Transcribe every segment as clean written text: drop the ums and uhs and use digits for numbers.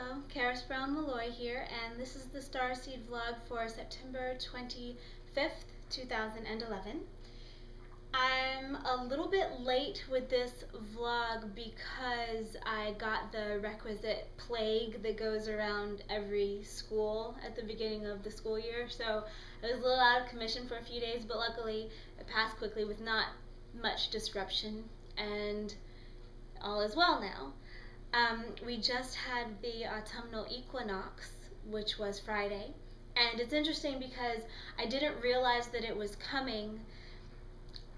Hello, Karis Brown Malloy here, and this is the Starseed vlog for September 25th, 2011. I'm a little bit late with this vlog because I got the requisite plague that goes around every school at the beginning of the school year, so I was a little out of commission for a few days, but luckily it passed quickly with not much disruption, and all is well now. We just had the autumnal equinox, which was Friday, and it's interesting because I didn't realize that it was coming.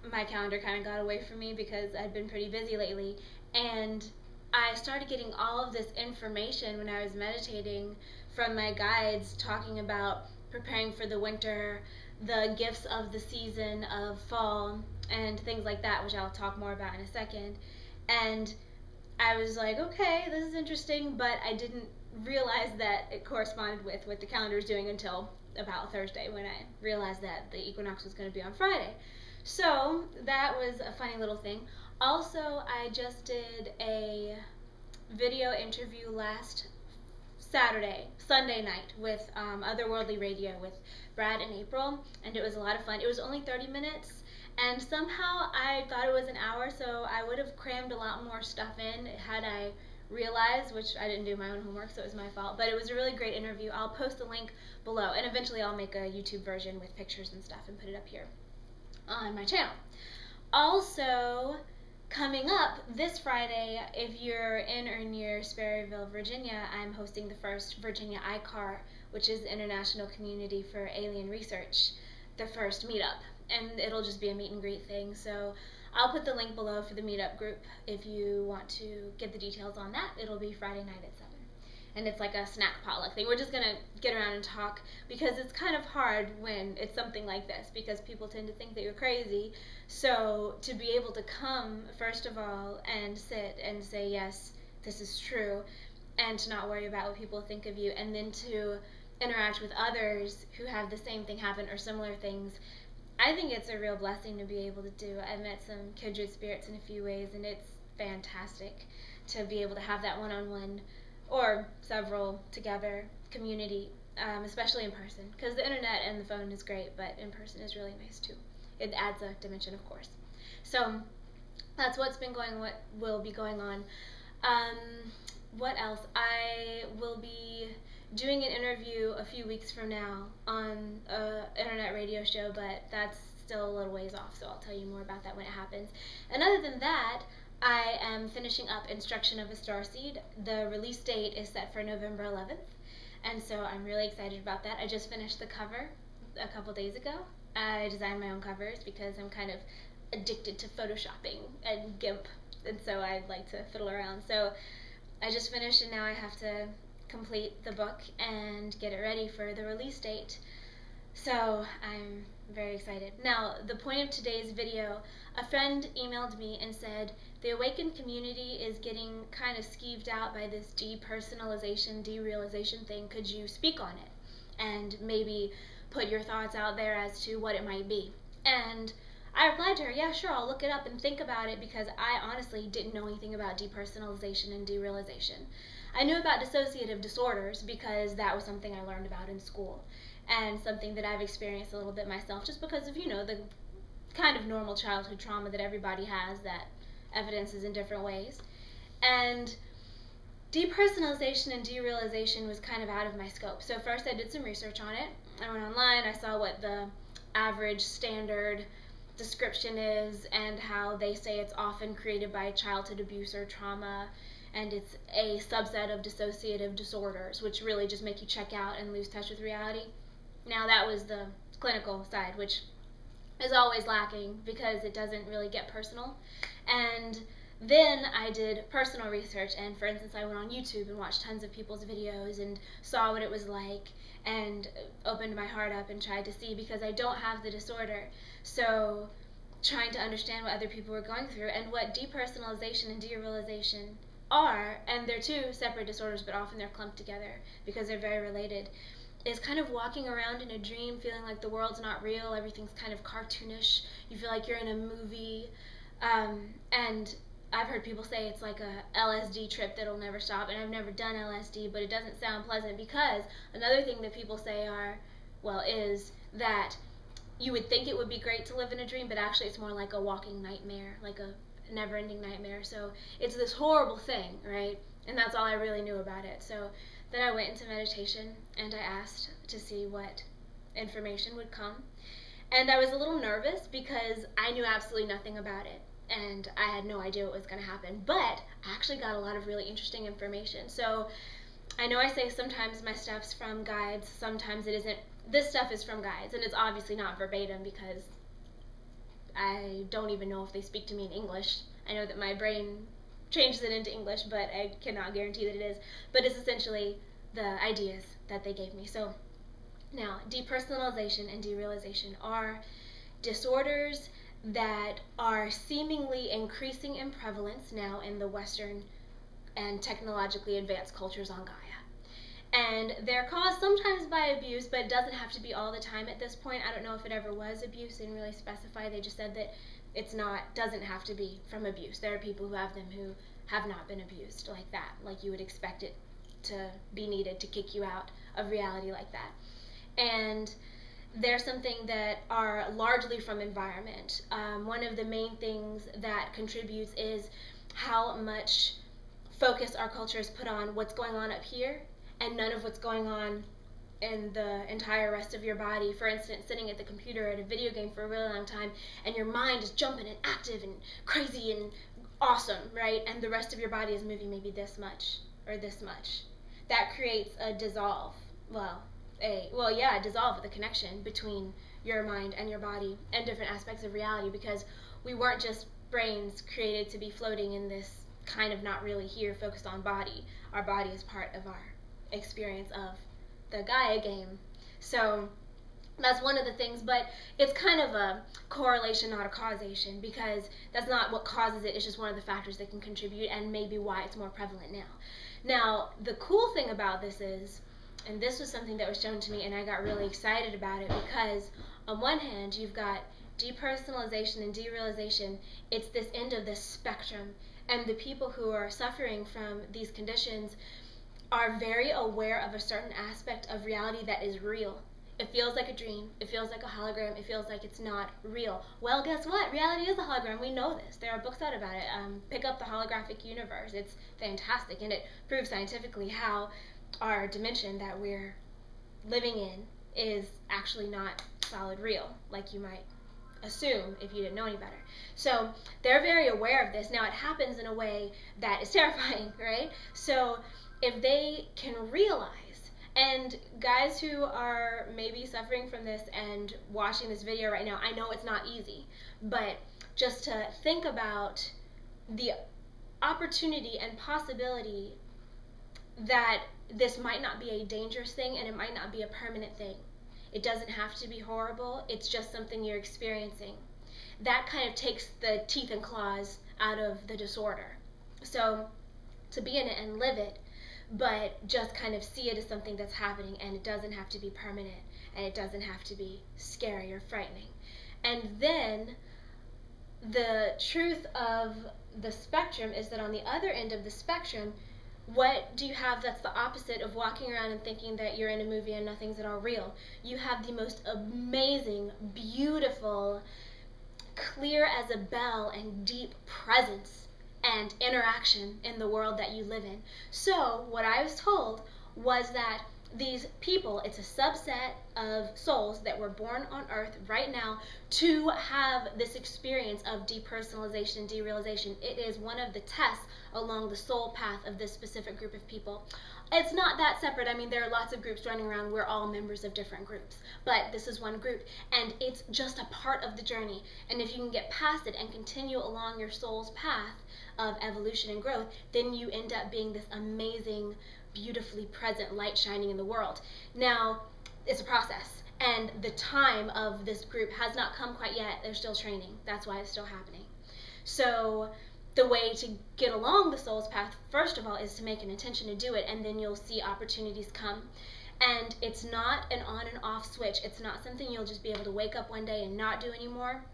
My calendar kind of got away from me because I'd been pretty busy lately, and I started getting all of this information when I was meditating from my guides talking about preparing for the winter, the gifts of the season of fall, and things like that, which I'll talk more about in a second. And I was like, okay, this is interesting, but I didn't realize that it corresponded with what the calendar was doing until about Thursday, when I realized that the equinox was going to be on Friday. So that was a funny little thing. Also, I just did a video interview last Sunday night with Otherworldly Radio with Brad and April, and it was a lot of fun. It was only 30 minutes. And somehow I thought it was an hour, so I would have crammed a lot more stuff in had I realized, which I didn't do my own homework, so it was my fault. But it was a really great interview. I'll post the link below, and eventually I'll make a YouTube version with pictures and stuff and put it up here on my channel. Also, coming up this Friday, if you're in or near Sperryville, Virginia, I'm hosting the first Virginia ICAR, which is the International Community for Alien Research, the first meetup. And it'll just be a meet and greet thing, so I'll put the link below for the meetup group if you want to get the details on that. It'll be Friday night at 7, and it's like a snack potluck thing. We're just gonna get around and talk, because it's kind of hard when it's something like this, because people tend to think that you're crazy. So to be able to come, first of all, and sit and say, yes, this is true, and to not worry about what people think of you, and then to interact with others who have the same thing happen or similar things, I think it's a real blessing to be able to do. I've met some kindred spirits in a few ways, and it's fantastic to be able to have that one-on-one or several together community, especially in person, because the internet and the phone is great, but in person is really nice too. It adds a dimension, of course. So that's what's been going, what will be going on. What else? I will be doing an interview a few weeks from now on an internet radio show, but that's still a little ways off, so I'll tell you more about that when it happens. And other than that, I am finishing up Instruction of a Starseed. The release date is set for November 11th, and so I'm really excited about that. I just finished the cover a couple days ago. I designed my own covers because I'm kind of addicted to photoshopping and GIMP, and so I like to fiddle around. So I just finished, and now I have to complete the book and get it ready for the release date. So I'm very excited. Now, the point of today's video, a friend emailed me and said, the awakened community is getting kind of skeeved out by this depersonalization, derealization thing. Could you speak on it and maybe put your thoughts out there as to what it might be? And I replied to her, yeah, sure, I'll look it up and think about it, because I honestly didn't know anything about depersonalization and derealization. I knew about dissociative disorders because that was something I learned about in school, and something that I've experienced a little bit myself, just because of, you know, the kind of normal childhood trauma that everybody has that evidences in different ways. And depersonalization and derealization was kind of out of my scope. So first I did some research on it. I went online, I saw what the average standard description is, and how they say it's often created by childhood abuse or trauma, and it's a subset of dissociative disorders, which really just make you check out and lose touch with reality. Now, that was the clinical side, which is always lacking because it doesn't really get personal. And then I did personal research, and for instance, I went on YouTube and watched tons of people's videos and saw what it was like, and opened my heart up and tried to see, because I don't have the disorder. So trying to understand what other people were going through and what depersonalization and derealization are, and they're two separate disorders, but often they're clumped together because they're very related, is kind of walking around in a dream feeling like the world's not real, everything's kind of cartoonish, you feel like you're in a movie, and I've heard people say it's like a LSD trip that'll never stop, and I've never done LSD, but it doesn't sound pleasant, because another thing that people say is that you would think it would be great to live in a dream, but actually it's more like a walking nightmare, like a never-ending nightmare. So it's this horrible thing, right? And that's all I really knew about it. So then I went into meditation, and I asked to see what information would come. And I was a little nervous because I knew absolutely nothing about it, and I had no idea what was going to happen. But I actually got a lot of really interesting information. So I know I say sometimes my stuff's from guides, sometimes it isn't. This stuff is from guides, and it's obviously not verbatim because I don't even know if they speak to me in English. I know that my brain changes it into English, but I cannot guarantee that it is. But it's essentially the ideas that they gave me. So now, depersonalization and derealization are disorders that are seemingly increasing in prevalence now in the Western and technologically advanced cultures on Gaia. And they're caused sometimes by abuse, but it doesn't have to be all the time at this point. I don't know if it ever was abuse. They didn't really specify. They just said that doesn't have to be from abuse. There are people who have them who have not been abused like that, like you would expect it to be needed to kick you out of reality like that. And they're something that are largely from environment. One of the main things that contributes is how much focus our culture has put on what's going on up here and none of what's going on in the entire rest of your body. For instance, sitting at the computer at a video game for a really long time, and your mind is jumping and active and crazy and awesome, right? And the rest of your body is moving maybe this much or this much. That creates a dissolve. A dissolve of the connection between your mind and your body and different aspects of reality, because we weren't just brains created to be floating in this kind of not really here focused on body. Our body is part of our experience of the Gaia game. So that's one of the things, but it's kind of a correlation, not a causation, because that's not what causes it. It's just one of the factors that can contribute, and maybe why it's more prevalent now. Now, the cool thing about this is, and this was something that was shown to me, and I got really excited about it, because on one hand, you've got depersonalization and derealization. It's this end of this spectrum, and the people who are suffering from these conditions are very aware of a certain aspect of reality that is real. It feels like a dream. It feels like a hologram. It feels like it's not real. Well, guess what? Reality is a hologram. We know this. There are books out about it. Pick up The Holographic Universe. It's fantastic, and it proves scientifically how our dimension that we're living in is actually not solid real, like you might assume if you didn't know any better. So they're very aware of this. Now, it happens in a way that is terrifying, right? So if they can realize, and guys who are maybe suffering from this and watching this video right now, I know it's not easy, but just to think about the opportunity and possibility that this might not be a dangerous thing, and it might not be a permanent thing. It doesn't have to be horrible. It's just something you're experiencing. That kind of takes the teeth and claws out of the disorder. So to be in it and live it, but just kind of see it as something that's happening, and it doesn't have to be permanent, and it doesn't have to be scary or frightening. And then the truth of the spectrum is that on the other end of the spectrum, what do you have that's the opposite of walking around and thinking that you're in a movie and nothing's at all real? You have the most amazing, beautiful, clear as a bell and deep presence and interaction in the world that you live in. So what I was told was that these people, it's a subset of souls that were born on Earth right now to have this experience of depersonalization and derealization. It is one of the tests along the soul path of this specific group of people. It's not that separate. I mean, there are lots of groups running around. We're all members of different groups, but this is one group, and it's just a part of the journey. And if you can get past it and continue along your soul's path of evolution and growth, then you end up being this amazing, beautifully present light shining in the world. Now, it's a process, and the time of this group has not come quite yet. They're still training. That's why it's still happening. So the way to get along the soul's path, first of all, is to make an intention to do it, and then you'll see opportunities come. And it's not an on and off switch. It's not something you'll just be able to wake up one day and not do anymore.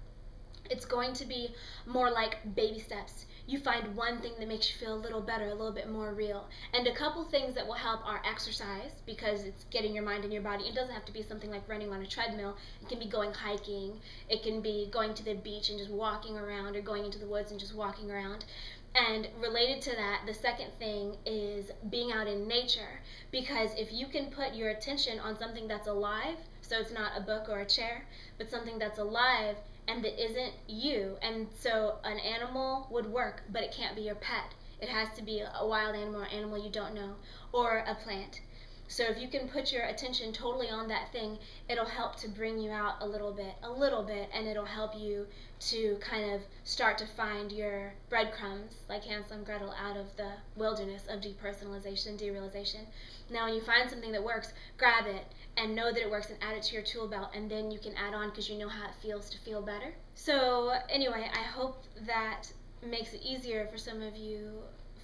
It's going to be more like baby steps. You find one thing that makes you feel a little better, a little bit more real. And a couple things that will help are exercise, because it's getting your mind and your body. It doesn't have to be something like running on a treadmill. It can be going hiking. It can be going to the beach and just walking around, or going into the woods and just walking around. And related to that, the second thing is being out in nature, because if you can put your attention on something that's alive, so it's not a book or a chair, but something that's alive and that isn't you, and so an animal would work, but it can't be your pet. It has to be a wild animal or animal you don't know, or a plant. So if you can put your attention totally on that thing, it'll help to bring you out a little bit, and it'll help you to kind of start to find your breadcrumbs, like Hansel and Gretel, out of the wilderness of depersonalization, derealization. Now when you find something that works, grab it and know that it works and add it to your tool belt, and then you can add on because you know how it feels to feel better. So anyway, I hope that makes it easier for some of you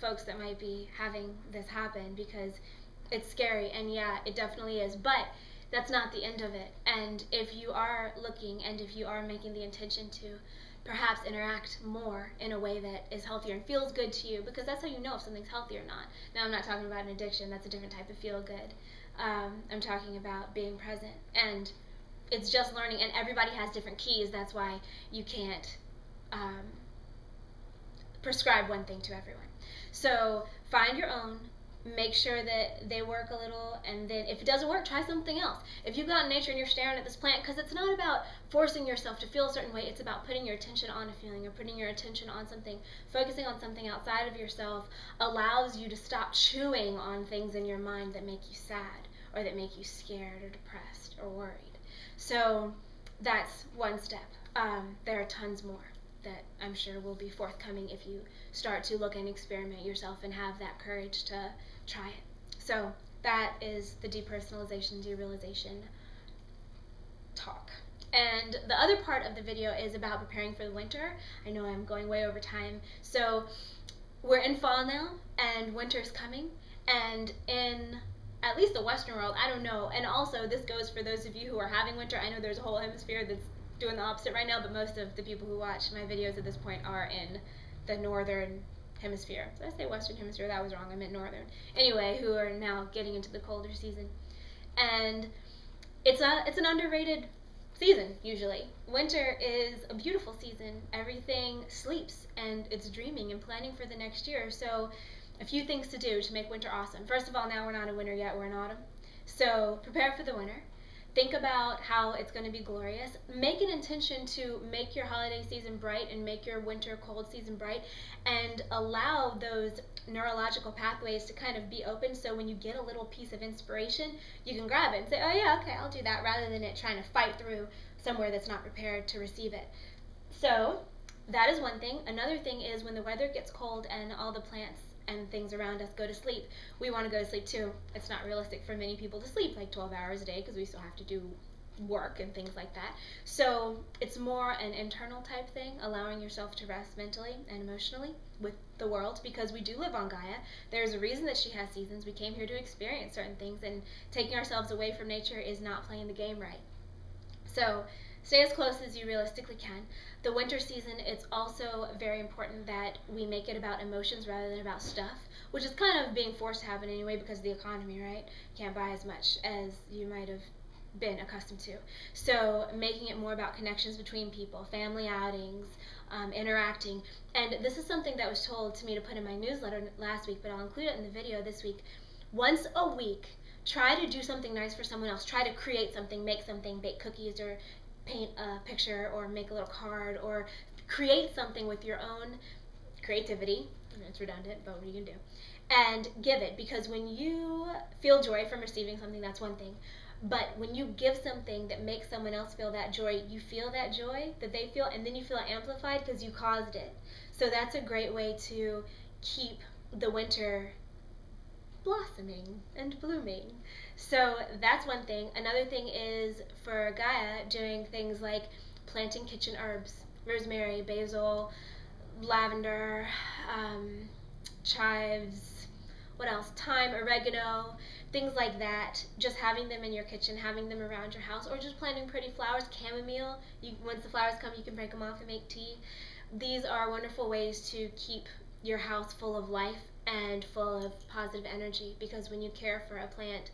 folks that might be having this happen, because it's scary, and yeah, it definitely is, but that's not the end of it. And if you are looking, and if you are making the intention to perhaps interact more in a way that is healthier and feels good to you, because that's how you know if something's healthy or not. Now I'm not talking about an addiction, that's a different type of feel good. I'm talking about being present, and it's just learning, and everybody has different keys. That's why you can't prescribe one thing to everyone. So find your own, make sure that they work a little, and then if it doesn't work, try something else. If you go out in nature and you're staring at this plant, because it's not about forcing yourself to feel a certain way, it's about putting your attention on a feeling, or putting your attention on something. Focusing on something outside of yourself allows you to stop chewing on things in your mind that make you sad, or that make you scared or depressed or worried. So that's one step. There are tons more that I'm sure will be forthcoming if you start to look and experiment yourself and have that courage to try it. So that is the depersonalization, derealization talk. And the other part of the video is about preparing for the winter. I know I'm going way over time. So we're in fall now, and winter is coming, and in at least the Western world, I don't know, and also this goes for those of you who are having winter. I know there's a whole hemisphere that's doing the opposite right now, but most of the people who watch my videos at this point are in the northern hemisphere. Did I say Western hemisphere? That was wrong, I meant northern. Anyway, who are now getting into the colder season. And it's an underrated season, usually. Winter is a beautiful season. Everything sleeps, and it's dreaming and planning for the next year. So a few things to do to make winter awesome. First of all, now we're not in winter yet, we're in autumn. So prepare for the winter. Think about how it's going to be glorious. Make an intention to make your holiday season bright and make your winter cold season bright, and allow those neurological pathways to kind of be open, so when you get a little piece of inspiration, you can grab it and say, oh yeah, okay, I'll do that, rather than it trying to fight through somewhere that's not prepared to receive it. So that is one thing. Another thing is when the weather gets cold and all the plants and things around us go to sleep, we want to go to sleep too. It's not realistic for many people to sleep like 12 hours a day, because we still have to do work and things like that. So it's more an internal type thing, allowing yourself to rest mentally and emotionally with the world, because we do live on Gaia. There's a reason that she has seasons. We came here to experience certain things, and taking ourselves away from nature is not playing the game right. So stay as close as you realistically can. The winter season, it's also very important that we make it about emotions rather than about stuff, which is kind of being forced to happen anyway because of the economy, right? Can't buy as much as you might have been accustomed to. So making it more about connections between people, family outings, interacting. And this is something that was told to me to put in my newsletter last week, but I'll include it in the video this week. Once a week, try to do something nice for someone else. Try to create something, make something, bake cookies, or paint a picture, or make a little card, or create something with your own creativity. It's redundant, but what are you going to do? And give it, because when you feel joy from receiving something, that's one thing. But when you give something that makes someone else feel that joy, you feel that joy that they feel, and then you feel it amplified because you caused it. So that's a great way to keep the winter blossoming and blooming. So that's one thing. Another thing is for Gaia, doing things like planting kitchen herbs, rosemary, basil, lavender, chives, what else? Thyme, oregano, things like that. Just having them in your kitchen, having them around your house, or just planting pretty flowers. Chamomile, once the flowers come, you can break them off and make tea. These are wonderful ways to keep your house full of life and full of positive energy, because when you care for a plant,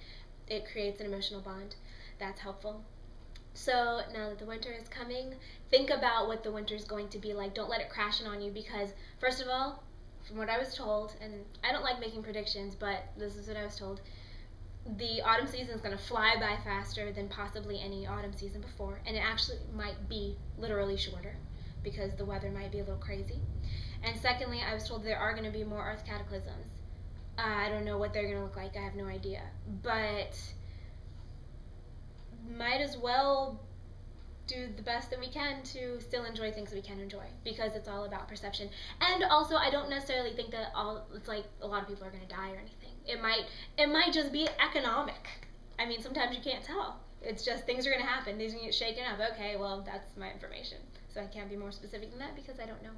it creates an emotional bond. That's helpful. So now that the winter is coming, think about what the winter is going to be like. Don't let it crash in on you, because first of all, from what I was told, and I don't like making predictions, but this is what I was told, the autumn season is going to fly by faster than possibly any autumn season before, and it actually might be literally shorter because the weather might be a little crazy. And secondly, I was told there are going to be more earth cataclysms. I don't know what they're going to look like. I have no idea. But might as well do the best that we can to still enjoy things that we can enjoy, because it's all about perception. And also, I don't necessarily think that it's like a lot of people are going to die or anything. It might just be economic. I mean, sometimes you can't tell. It's just things are going to happen. Things are going to get shaken up. Okay, well, that's my information. So I can't be more specific than that because I don't know.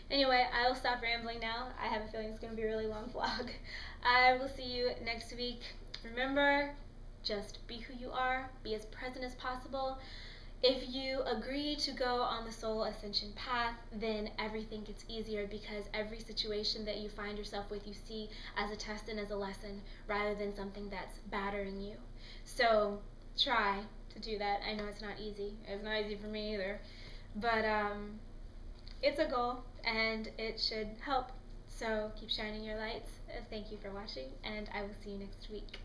Anyway, I will stop rambling now. I have a feeling it's going to be a really long vlog. I will see you next week. Remember, just be who you are. Be as present as possible. If you agree to go on the soul ascension path, then everything gets easier, because every situation that you find yourself with, you see as a test and as a lesson, rather than something that's battering you. So try to do that. I know it's not easy. It's not easy for me either. But it's a goal, and it should help. So keep shining your lights. Thank you for watching, and I will see you next week.